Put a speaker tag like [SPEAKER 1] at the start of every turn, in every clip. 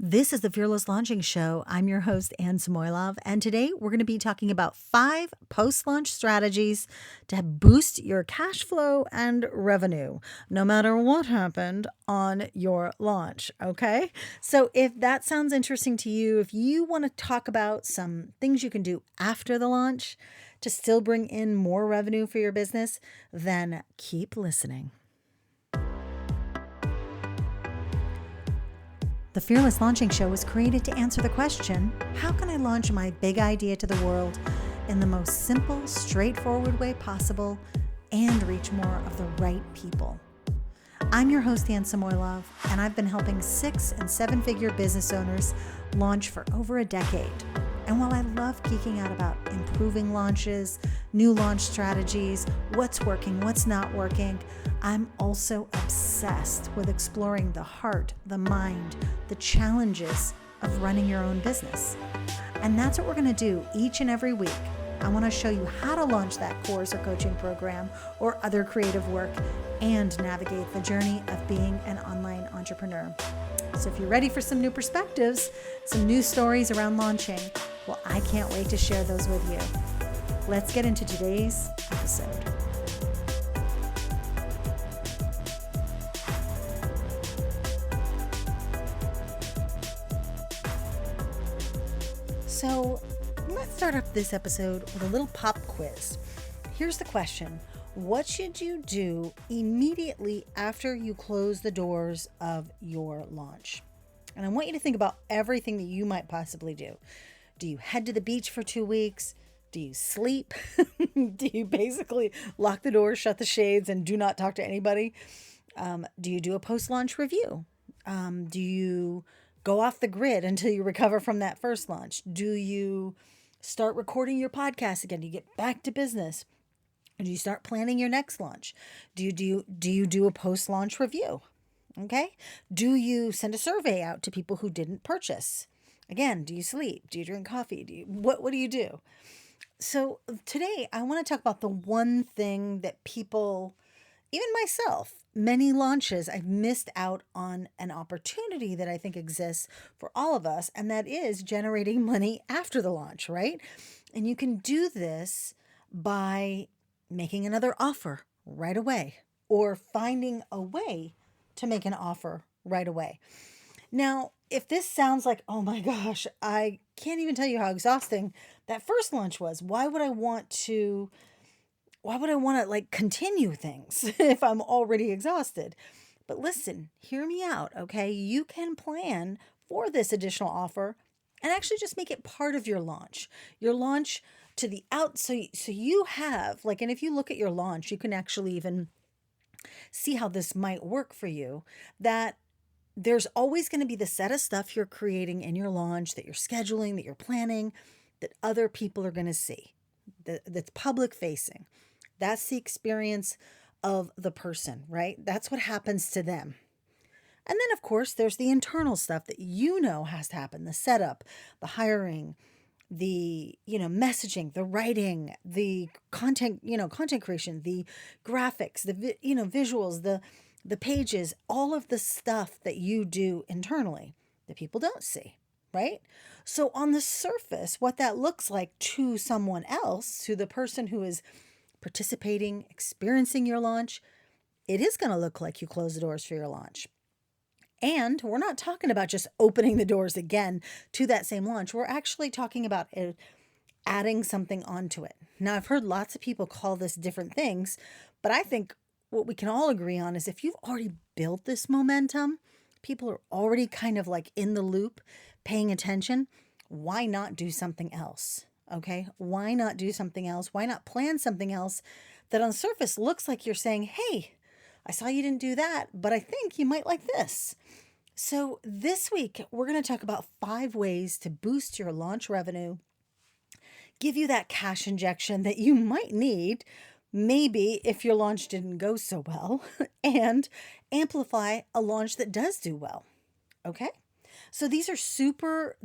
[SPEAKER 1] This is the Fearless Launching Show. I'm your host, Anne Samoylov, and today we're going to be talking about 5 post-launch strategies to boost your cash flow and revenue, no matter what happened on your launch, okay? So if that sounds interesting to you, if you want to talk about some things you can do after the launch to still bring in more revenue for your business, then keep listening. The Fearless Launching Show was created to answer the question, how can I launch my big idea to the world in the most simple, straightforward way possible and reach more of the right people? I'm your host, Anne Samoylov, and I've been helping 6- and 7-figure business owners launch for over a decade. And while I love geeking out about improving launches, new launch strategies, what's working, what's not working, I'm also obsessed with exploring the heart, the mind, the challenges of running your own business. And that's what we're going to do each and every week. I want to show you how to launch that course or coaching program or other creative work and navigate the journey of being an online entrepreneur. So if you're ready for some new perspectives, some new stories around launching, well, I can't wait to share those with you. Let's get into today's episode. So let's start up this episode with a little pop quiz. Here's the question. What should you do immediately after you close the doors of your launch? And I want you to think about everything that you might possibly do. Do you head to the beach for 2 weeks? Do you sleep? Do you basically lock the doors, shut the shades, and do not talk to anybody? Do you do a post-launch review? Do you go off the grid until you recover from that first launch? Do you start recording your podcast again? Do you get back to business? Do you start planning your next launch? Do you do a post-launch review? Okay. Do you send a survey out to people who didn't purchase? Again, do you sleep? Do you drink coffee? What do you do? So today I want to talk about the one thing that people, even myself, many launches, I've missed out on an opportunity that I think exists for all of us, and that is generating money after the launch, right? And you can do this by making another offer right away or finding a way to make an offer right away. Now, if this sounds like, oh my gosh, I can't even tell you how exhausting that first launch was. Why would I want to like continue things if I'm already exhausted? But listen, hear me out, okay? You can plan for this additional offer and actually just make it part of your launch. Your launch to the out, so you have, like, and if you look at your launch, you can actually even see how this might work for you, that there's always going to be the set of stuff you're creating in your launch, that you're scheduling, that you're planning, that other people are going to see, that's public facing. That's the experience of the person, right? That's what happens to them. And then, of course, there's the internal stuff that you know has to happen, the setup, the hiring, the, messaging, the writing, the content, content creation, the graphics, the, visuals, the pages, all of the stuff that you do internally that people don't see, right? So on the surface, what that looks like to someone else, to the person who is participating, experiencing your launch, it is going to look like you close the doors for your launch. And we're not talking about just opening the doors again to that same launch. We're actually talking about adding something onto it. Now, I've heard lots of people call this different things, but I think what we can all agree on is if you've already built this momentum, people are already kind of like in the loop, paying attention, why not do something else? Okay? Why not do something else? Why not plan something else that on the surface looks like you're saying, hey, I saw you didn't do that, but I think you might like this. So this week, we're going to talk about 5 ways to boost your launch revenue, give you that cash injection that you might need, maybe if your launch didn't go so well, and amplify a launch that does do well. Okay? So these are super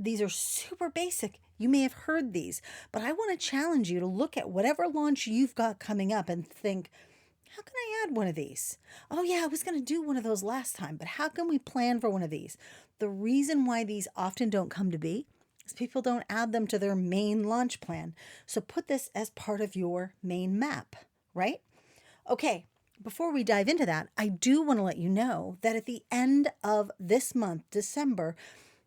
[SPEAKER 1] basic. You may have heard these, but I want to challenge you to look at whatever launch you've got coming up and think, how can I add one of these? Oh, yeah, I was going to do one of those last time, but how can we plan for one of these? The reason why these often don't come to be is people don't add them to their main launch plan. So put this as part of your main map, right? Okay, before we dive into that, I do want to let you know that at the end of this month, December,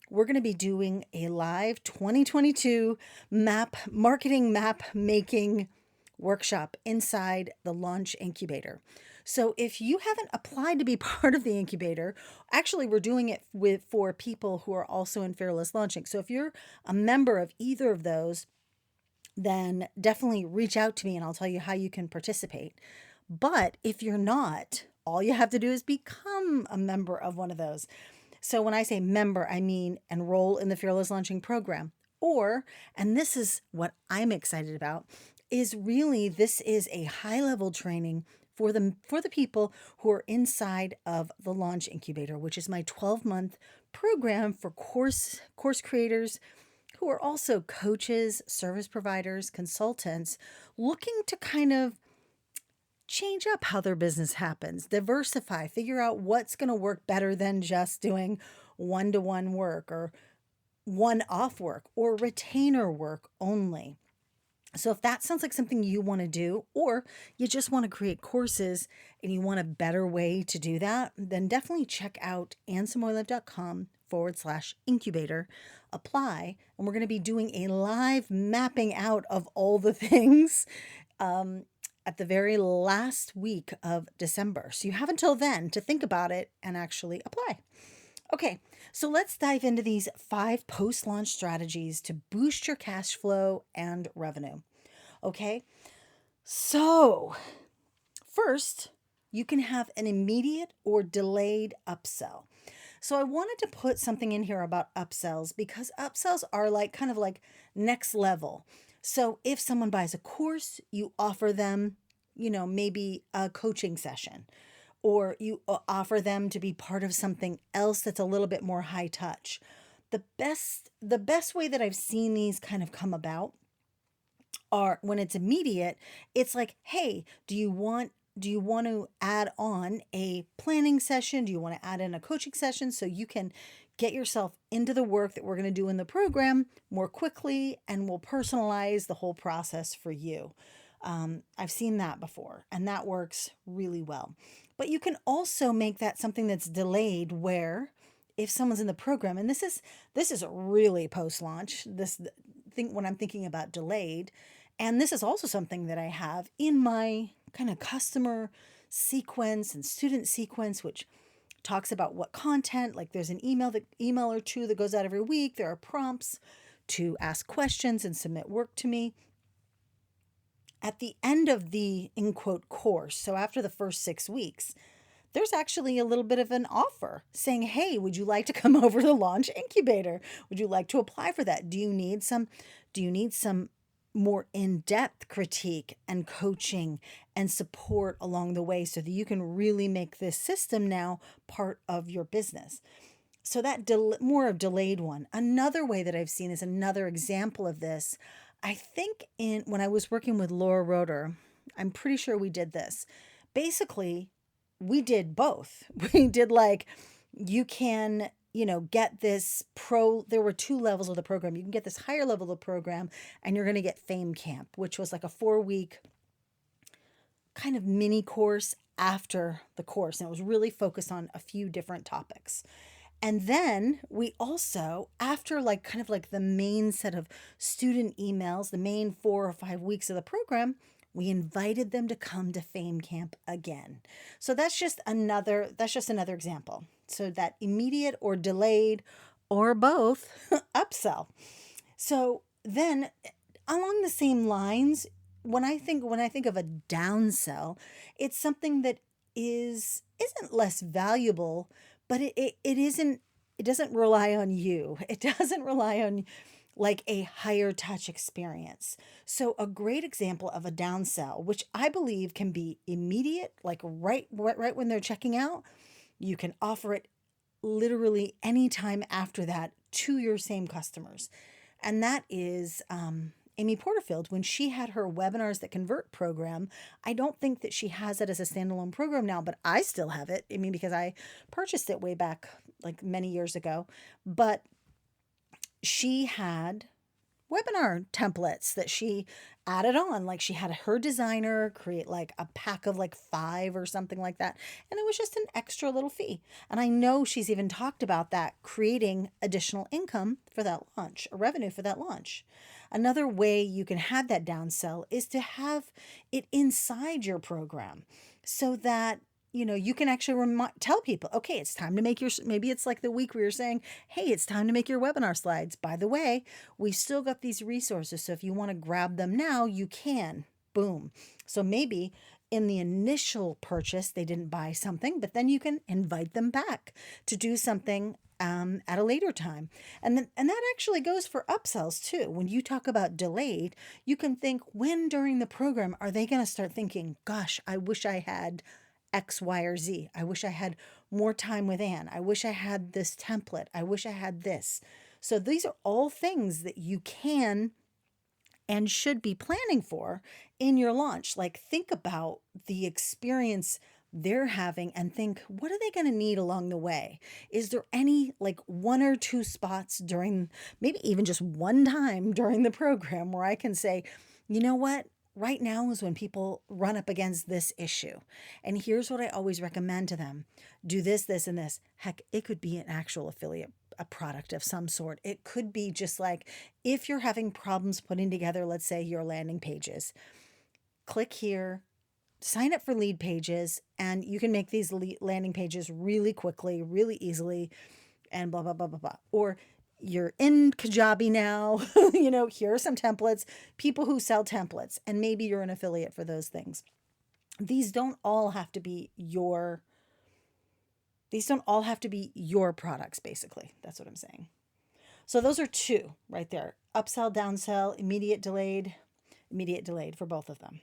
[SPEAKER 1] we're going to be doing a live 2022 marketing map making workshop inside the launch incubator. So if you haven't applied to be part of the incubator, actually we're doing it for people who are also in fearless launching. So if you're a member of either of those, then definitely reach out to me and I'll tell you how you can participate. But if you're not, all you have to do is become a member of one of those. So when I say member, I mean enroll in the Fearless Launching program. Or, and this is what I'm excited about, is really this is a high-level training for the people who are inside of the Launch Incubator, which is my 12-month program for course creators who are also coaches, service providers, consultants, looking to kind of change up how their business happens, diversify, figure out what's going to work better than just doing one-to-one work or one-off work or retainer work only. So if that sounds like something you want to do, or you just want to create courses and you want a better way to do that, then definitely check out annesamoylev.com/incubator, apply, and we're going to be doing a live mapping out of all the things at the very last week of December. So you have until then to think about it and actually apply. Okay, so let's dive into these 5 post-launch strategies to boost your cash flow and revenue. Okay, so first, you can have an immediate or delayed upsell. So I wanted to put something in here about upsells because upsells are like kind of like next level. So if someone buys a course, you offer them, maybe a coaching session, or you offer them to be part of something else that's a little bit more high touch. The best way that I've seen these kind of come about are when it's immediate. It's like, hey, do you want to add on a planning session? Do you want to add in a coaching session so you can get yourself into the work that we're going to do in the program more quickly, and we'll personalize the whole process for you? I've seen that before, and that works really well. But you can also make that something that's delayed, where if someone's in the program, and this is really post-launch, this thing when I'm thinking about delayed, and this is also something that I have in my kind of customer sequence and student sequence, which talks about what content, like there's an email or two that goes out every week. There are prompts to ask questions and submit work to me. At the end of the, in quote, course, so after the first 6 weeks, there's actually a little bit of an offer saying, hey, would you like to come over to the Launch Incubator? Would you like to apply for that? Do you need some more in-depth critique and coaching and support along the way so that you can really make this system now part of your business? So that more of delayed one. Another way that I've seen is another example of this. I think when I was working with Laura Roeder, I'm pretty sure we did this. Basically, we did both. We did like, you can, get this there were 2 levels of the program. You can get this higher level of the program, and you're going to get Fame Camp, which was like a 4-week kind of mini course after the course. And it was really focused on a few different topics. And then we also, after like kind of like the main set of student emails, the main 4 or 5 weeks of the program, we invited them to come to Fame Camp again. So that's just another example. So that immediate or delayed or both upsell. So then along the same lines, when I think of a downsell, it's something that isn't less valuable, but it doesn't rely on you. It doesn't rely on like a higher touch experience. So a great example of a downsell, which I believe can be immediate, like right when they're checking out, you can offer it literally anytime after that to your same customers. And that is Amy Porterfield, when she had her Webinars That Convert program, I don't think that she has it as a standalone program now, but I still have it. I mean, because I purchased it way back like many years ago. But she had webinar templates that she added on. Like she had her designer create like a pack of like 5 or something like that. And it was just an extra little fee. And I know she's even talked about that, creating additional income for that launch, or revenue for that launch. Another way you can have that downsell is to have it inside your program so that you can actually tell people, okay, it's time to make maybe it's like the week where you're saying, hey, it's time to make your webinar slides. By the way, we still got these resources. So if you want to grab them now, you can. Boom. So maybe in the initial purchase, they didn't buy something, but then you can invite them back to do something at a later time. And that actually goes for upsells too. When you talk about delayed, you can think, when during the program are they going to start thinking, gosh, I wish I had X, Y, or Z. I wish I had more time with Anne. I wish I had this template. I wish I had this. So these are all things that you can and should be planning for in your launch. Like, think about the experience they're having and think, what are they going to need along the way? Is there any like 1 or 2 spots during, maybe even just one time during the program, where I can say, you know what? Right now is when people run up against this issue. And here's what I always recommend to them. Do this, this, and this. Heck, it could be an actual affiliate, a product of some sort. It could be just like, if you're having problems putting together, let's say, your landing pages, click here, sign up for lead pages, and you can make these landing pages really quickly, really easily, and blah, blah, blah, blah, blah. Or you're in Kajabi now, here are some templates, people who sell templates, and maybe you're an affiliate for those things. These don't all have to be your products, basically. That's what I'm saying. So those are 2 right there. Upsell, downsell, immediate, delayed for both of them.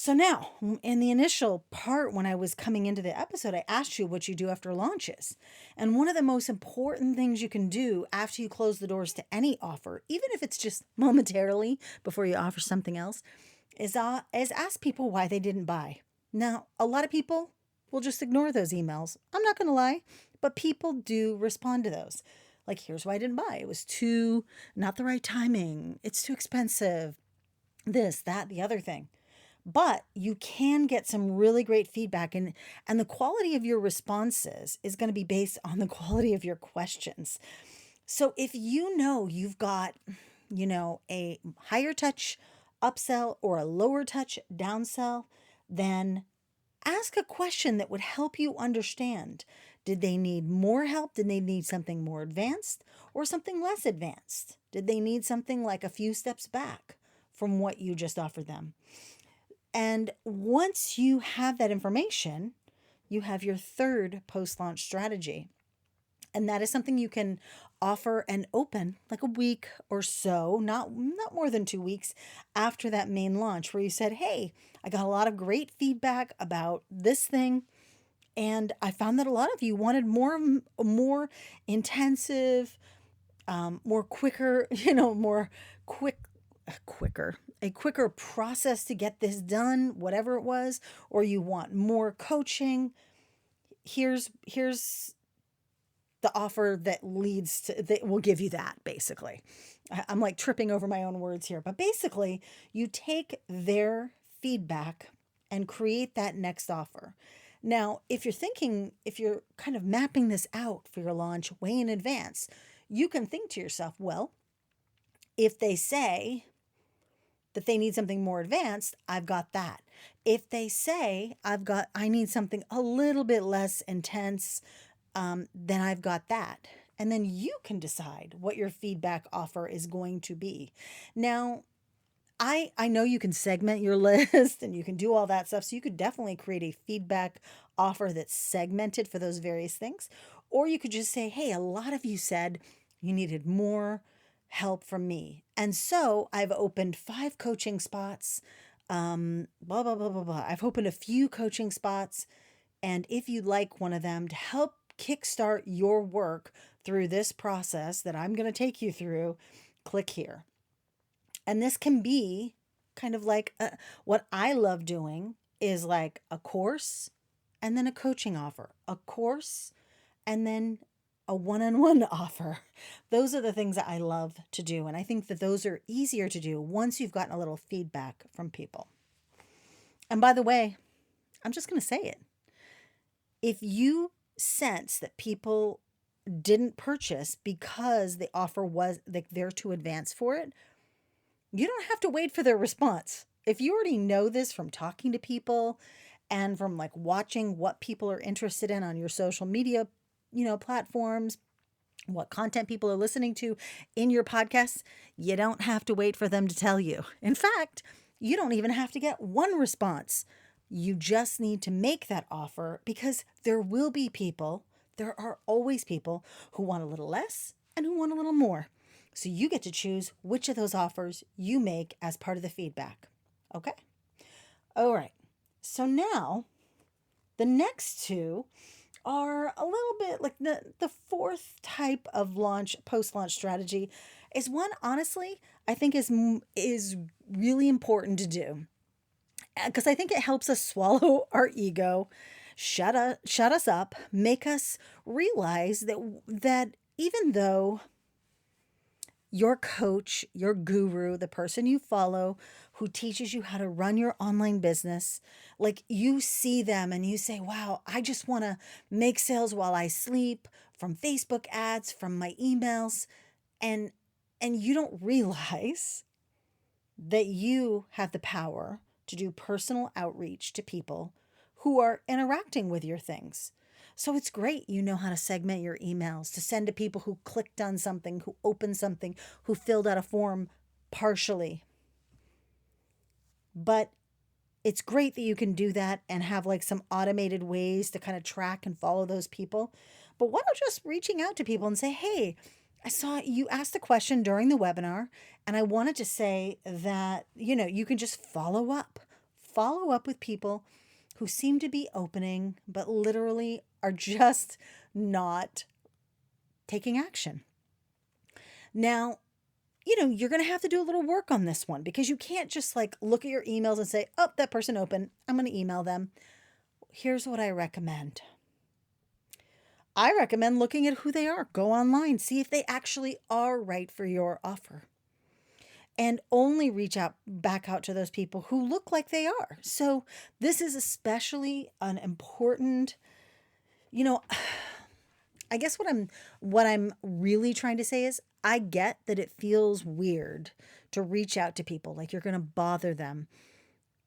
[SPEAKER 1] So now, in the initial part, when I was coming into the episode, I asked you what you do after launches. And one of the most important things you can do after you close the doors to any offer, even if it's just momentarily before you offer something else, is ask people why they didn't buy. Now, a lot of people will just ignore those emails. I'm not going to lie, but people do respond to those. Like, here's why I didn't buy. It was not the right timing. It's too expensive. This, that, the other thing. But you can get some really great feedback, and the quality of your responses is going to be based on the quality of your questions. So if you've got, a higher touch upsell or a lower touch downsell, then ask a question that would help you understand. Did they need more help? Did they need something more advanced or something less advanced? Did they need something like a few steps back from what you just offered them? And once you have that information, you have your third post-launch strategy. And that is something you can offer and open like a week or so, not more than 2 weeks after that main launch, where you said, hey, I got a lot of great feedback about this thing. And I found that a lot of you wanted more intensive, more quicker, a quicker process to get this done, whatever it was, or you want more coaching. Here's the offer that will give you that, basically. I'm like tripping over my own words here, but basically you take their feedback and create that next offer. Now, if you're kind of mapping this out for your launch way in advance, you can think to yourself, well, if they say that they need something more advanced, I've got that. If they say I need something a little bit less intense, then I've got that. And then you can decide what your feedback offer is going to be. Now, I know you can segment your list and you can do all that stuff. So you could definitely create a feedback offer that's segmented for those various things. Or you could just say, hey, a lot of you said you needed more help from me. And so I've opened 5 coaching spots, blah, blah, blah, blah, blah. I've opened a few coaching spots. And if you'd like one of them to help kickstart your work through this process that I'm going to take you through, click here. And this can be kind of like what I love doing is like a course and then a coaching offer, a course and then a one-on-one offer. Those are the things that I love to do. And I think that those are easier to do once you've gotten a little feedback from people. And by the way, I'm just going to say it. If you sense that people didn't purchase because the offer was like they're too advanced for it, you don't have to wait for their response. If you already know this from talking to people and from like watching what people are interested in on your social media, platforms, what content people are listening to in your podcasts, you don't have to wait for them to tell you. In fact, you don't even have to get one response. You just need to make that offer because there will be people, there are always people who want a little less and who want a little more. So you get to choose which of those offers you make as part of the feedback. Okay? All right. So now the next two are a little bit like the fourth type of post-launch strategy is one, honestly, I think is really important to do because I think it helps us swallow our ego, shut us up, make us realize that even though your coach, your guru, the person you follow who teaches you how to run your online business, like you see them and you say, wow, I just want to make sales while I sleep from Facebook ads, from my emails. And you don't realize that you have the power to do personal outreach to people who are interacting with your things. So it's great you know how to segment your emails to send to people who clicked on something, who opened something, who filled out a form partially. But it's great that you can do that and have like some automated ways to kind of track and follow those people. But what about just reaching out to people and say, hey, I saw you asked a question during the webinar, and I wanted to say that, you can just follow up. Follow up with people who seem to be opening, but literally are just not taking action. Now, you're going to have to do a little work on this one because you can't just like look at your emails and say, oh, that person opened, I'm going to email them. Here's what I recommend. I recommend looking at who they are. Go online, see if they actually are right for your offer. And only reach back out to those people who look like they are. So this is especially an important, I guess what I'm really trying to say is I get that it feels weird to reach out to people like you're going to bother them.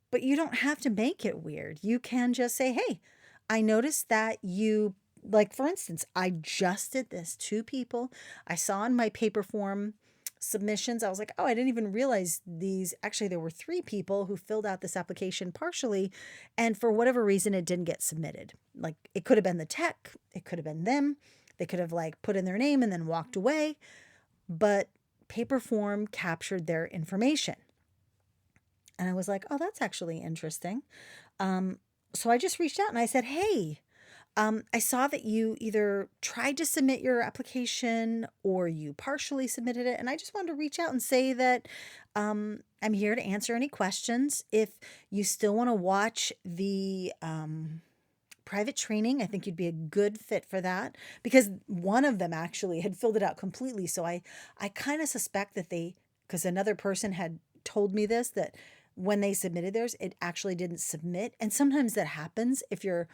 [SPEAKER 1] But you don't have to make it weird. You can just say, "Hey, I noticed that you like for instance, I just did this to people. I saw in my paper form submissions. I was like, "Oh, I didn't even realize these actually there were 3 people who filled out this application partially and for whatever reason it didn't get submitted." Like it could have been the tech, it could have been them. They could have like put in their name and then walked away, but paper form captured their information. And I was like, oh, that's actually interesting. So I just reached out and I said, hey, I saw that you either tried to submit your application or you partially submitted it. And I just wanted to reach out and say that I'm here to answer any questions. If you still want to watch the private training, I think you'd be a good fit for that because one of them actually had filled it out completely. So I kind of suspect that because another person had told me this, that when they submitted theirs, it actually didn't submit. And sometimes that happens if your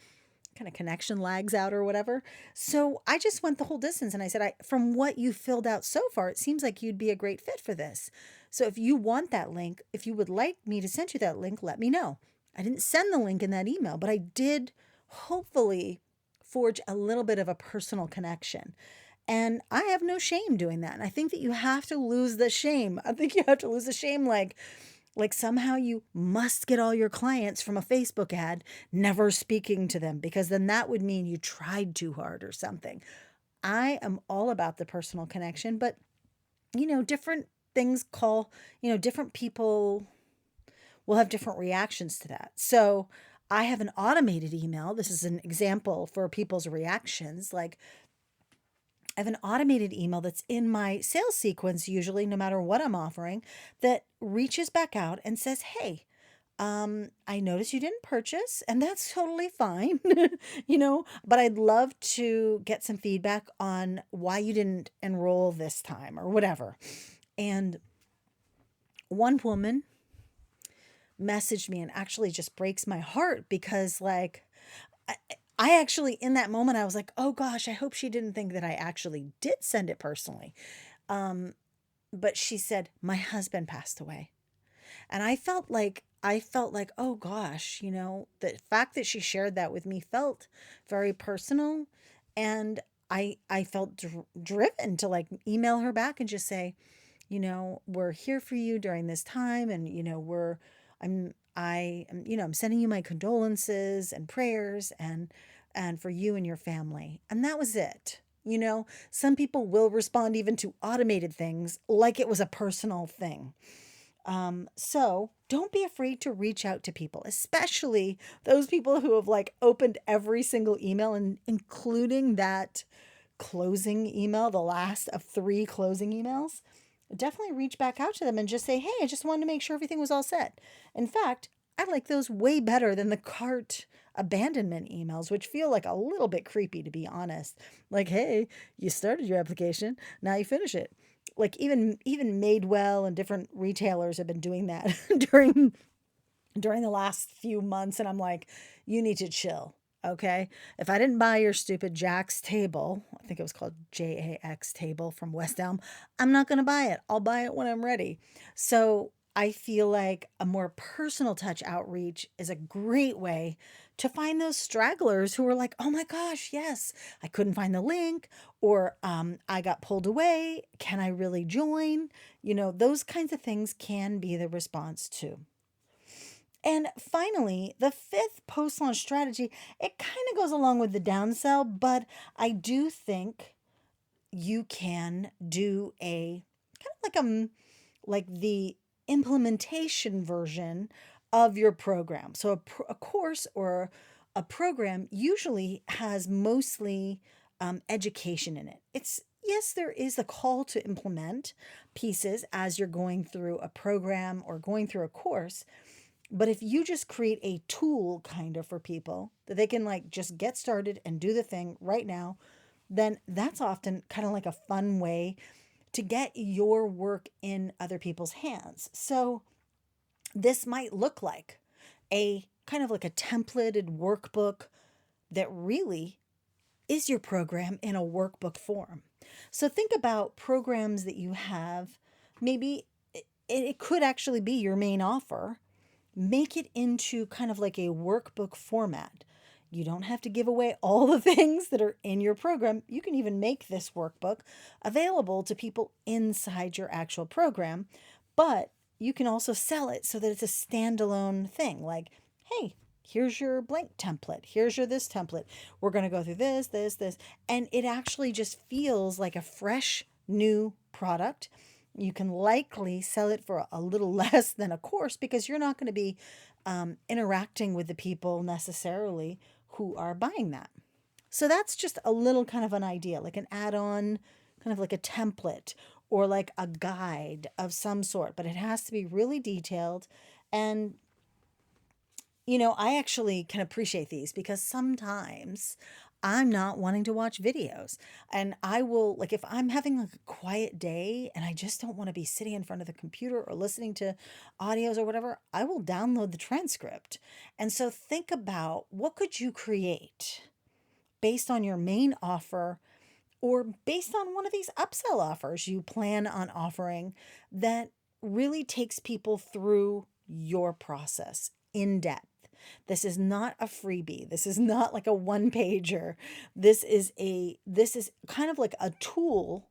[SPEAKER 1] kind of connection lags out or whatever. So I just went the whole distance and I said, from what you filled out so far, it seems like you'd be a great fit for this. So if you want that link, if you would like me to send you that link, let me know. I didn't send the link in that email, but I did hopefully forge a little bit of a personal connection. And I have no shame doing that. And I think that you have to lose the shame. I think you have to lose the shame like somehow you must get all your clients from a Facebook ad, never speaking to them, because then that would mean you tried too hard or something. I am all about the personal connection, but different things different people will have different reactions to that. So I have an automated email. This is an example for people's reactions. Like I have an automated email that's in my sales sequence, usually, no matter what I'm offering, that reaches back out and says, hey, I noticed you didn't purchase, and that's totally fine, but I'd love to get some feedback on why you didn't enroll this time or whatever. And one woman messaged me and actually just breaks my heart because, like, I actually, in that moment, I was like, oh gosh, I hope she didn't think that I actually did send it personally. But she said, my husband passed away. And I felt like, oh gosh, the fact that she shared that with me felt very personal. And I felt driven to like email her back and just say, we're here for you during this time. And, I'm sending you my condolences and prayers and for you and your family. And that was it. Some people will respond even to automated things like it was a personal thing. So don't be afraid to reach out to people, especially those people who have like opened every single email and including that closing email, the last of 3 closing emails. Definitely reach back out to them and just say, hey, I just wanted to make sure everything was all set. In fact, I like those way better than the cart abandonment emails, which feel like a little bit creepy, to be honest. Like, hey, you started your application, now you finish it. Like even Madewell and different retailers have been doing that during the last few months, and I'm like, you need to chill. Okay. If I didn't buy your stupid Jack's table, I think it was called JAX table from West Elm, I'm not going to buy it. I'll buy it when I'm ready. So I feel like a more personal touch outreach is a great way to find those stragglers who are like, oh my gosh, yes, I couldn't find the link, or I got pulled away. Can I really join? Those kinds of things can be the response too. And finally, the 5th post launch strategy, it kind of goes along with the downsell, but I do think you can do a kind of like the implementation version of your program. So a course or a program usually has mostly education in it. Yes, there is a call to implement pieces as you're going through a program or going through a course. But if you just create a tool kind of for people that they can like just get started and do the thing right now, then that's often kind of like a fun way to get your work in other people's hands. So this might look like a kind of like a templated workbook that really is your program in a workbook form. So think about programs that you have. Maybe it could actually be your main offer. Make it into kind of like a workbook format. You don't have to give away all the things that are in your program. You can even make this workbook available to people inside your actual program, but you can also sell it so that it's a standalone thing. Like, hey, here's your blank template. Here's your this template. We're going to go through this, this, this. And it actually just feels like a fresh new product. You can likely sell it for a little less than a course because you're not going to be interacting with the people necessarily who are buying that. So that's just a little kind of an idea, like an add-on, kind of like a template or like a guide of some sort, but it has to be really detailed. And I actually can appreciate these because sometimes I'm not wanting to watch videos. And I will, like, if I'm having like a quiet day and I just don't want to be sitting in front of the computer or listening to audios or whatever, I will download the transcript. And so think about what could you create based on your main offer or based on one of these upsell offers you plan on offering that really takes people through your process in depth. This is not a freebie. This is not like a one pager. This is kind of like a tool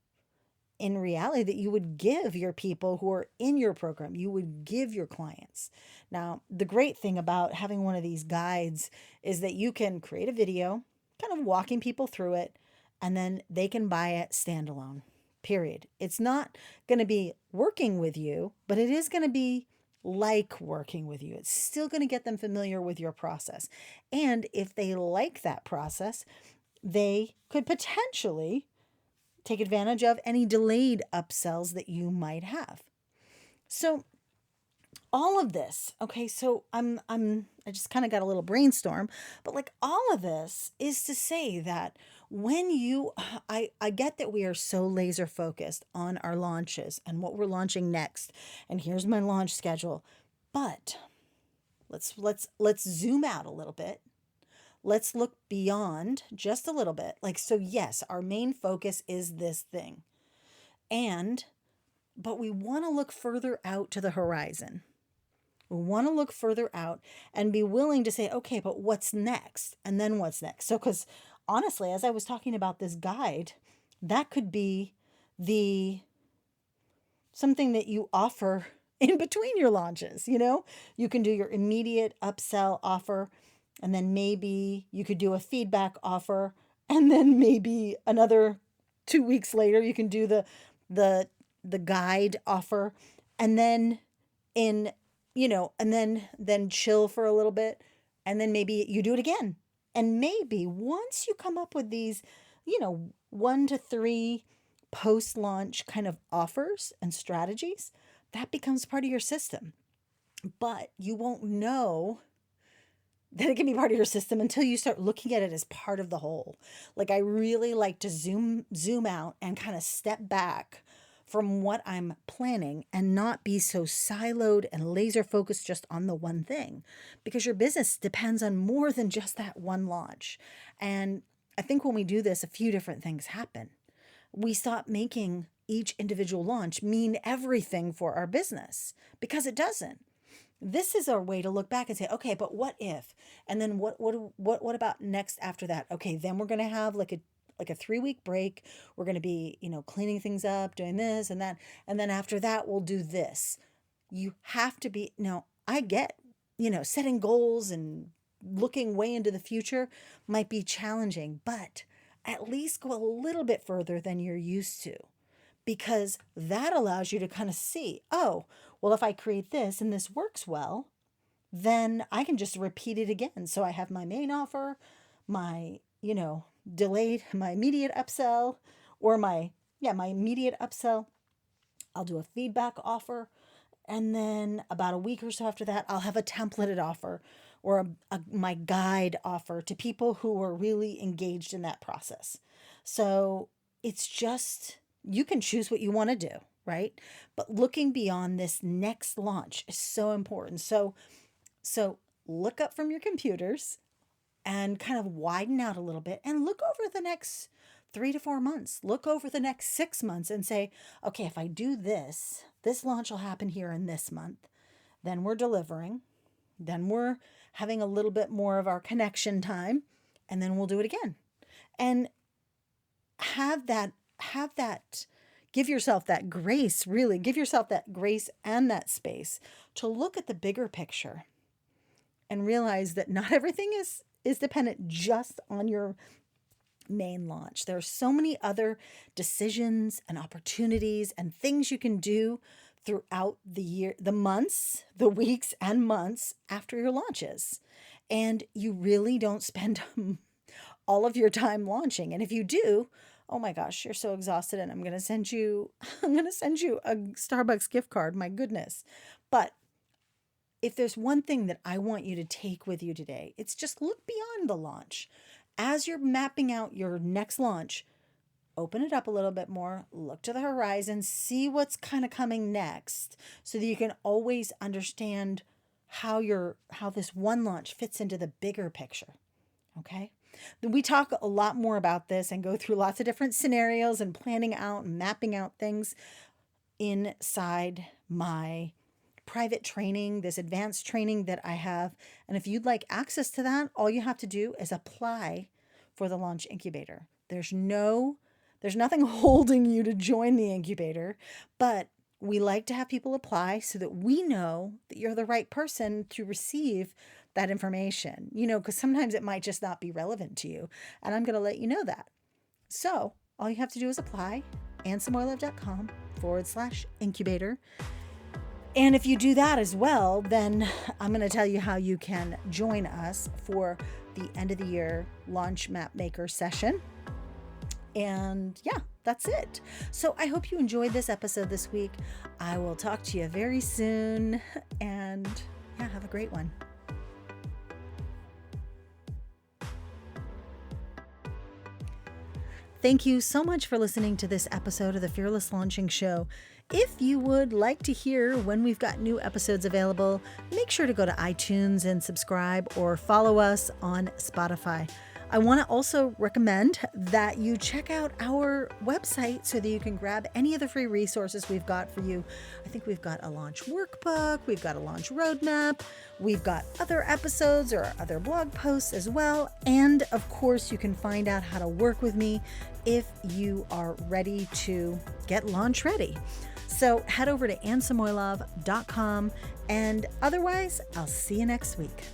[SPEAKER 1] in reality that you would give your people who are in your program. You would give your clients. Now, the great thing about having one of these guides is that you can create a video kind of walking people through it, and then they can buy it standalone. Period. It's not going to be working with you, but it is going to be like working with you. It's still going to get them familiar with your process. And if they like that process, they could potentially take advantage of any delayed upsells that you might have. So all of this, okay, so I just kind of got a little brainstorm, but like all of this is to say that when I get that we are so laser focused on our launches and what we're launching next, and here's my launch schedule, but let's zoom out a little bit. Let's look beyond just a little bit. Like, so yes, our main focus is this thing. But we want to look further out to the horizon. We want to look further out and be willing to say, okay, but what's next? And then what's next? So, because honestly, as I was talking about this guide, that could be something that you offer in between your launches. You can do your immediate upsell offer, and then maybe you could do a feedback offer, and then maybe another 2 weeks later you can do the guide offer, and then then chill for a little bit, and then maybe you do it again. And maybe once you come up with these 1 to 3 post-launch kind of offers and strategies, that becomes part of your system. But you won't know that it can be part of your system until you start looking at it as part of the whole. Like, I really like to zoom out and kind of step back from what I'm planning and not be so siloed and laser focused just on the one thing, because your business depends on more than just that one launch. And I think when we do this, a few different things happen. We stop making each individual launch mean everything for our business, because it doesn't. This is our way to look back and say, okay, but what if? And then what about next after that? Okay, then we're going to have like a 3-week break. We're going to be, cleaning things up, doing this and that. And then after that, we'll do this. You have to be, I get, setting goals and looking way into the future might be challenging, but at least go a little bit further than you're used to, because that allows you to kind of see, oh, well, if I create this and this works well, then I can just repeat it again. So I have my main offer, my, delayed, my immediate upsell, or my immediate upsell. I'll do a feedback offer. And then about a week or so after that, I'll have a templated offer or my guide offer to people who are really engaged in that process. So it's just, you can choose what you want to do, right? But looking beyond this next launch is so important. So look up from your computers and kind of widen out a little bit and look over the next 3 to 4 months. Look over the next 6 months and say, okay, if I do this launch will happen here in this month. Then we're delivering. Then we're having a little bit more of our connection time, and then we'll do it again. And have that, give yourself that grace, really give yourself that grace and that space to look at the bigger picture and realize that not everything is dependent just on your main launch. There are so many other decisions and opportunities and things you can do throughout the year, the months, the weeks and months after your launches. And you really don't spend all of your time launching. And if you do, oh my gosh, you're so exhausted, and I'm going to send you a Starbucks gift card. My goodness. But if there's one thing that I want you to take with you today, it's just look beyond the launch. As you're mapping out your next launch, open it up a little bit more, look to the horizon, see what's kind of coming next, so that you can always understand how this one launch fits into the bigger picture. Okay? We talk a lot more about this and go through lots of different scenarios and planning out and mapping out things inside my private training, this advanced training that I have. And if you'd like access to that, all you have to do is apply for the Launch Incubator. There's nothing holding you to join the incubator, but we like to have people apply so that we know that you're the right person to receive that information, because sometimes it might just not be relevant to you. And I'm going to let you know that. So all you have to do is apply, AnnSamoilov.com/incubator. And if you do that as well, then I'm going to tell you how you can join us for the end of the year launch map maker session. And yeah, that's it. So I hope you enjoyed this episode this week. I will talk to you very soon, and yeah, have a great one. Thank you so much for listening to this episode of the Fearless Launching Show. If you would like to hear when we've got new episodes available, make sure to go to iTunes and subscribe or follow us on Spotify. I want to also recommend that you check out our website so that you can grab any of the free resources we've got for you. I think we've got a launch workbook, we've got a launch roadmap, we've got other episodes or other blog posts as well. And of course, you can find out how to work with me if you are ready to get launch ready. So head over to AnnSamoilov.com, and otherwise, I'll see you next week.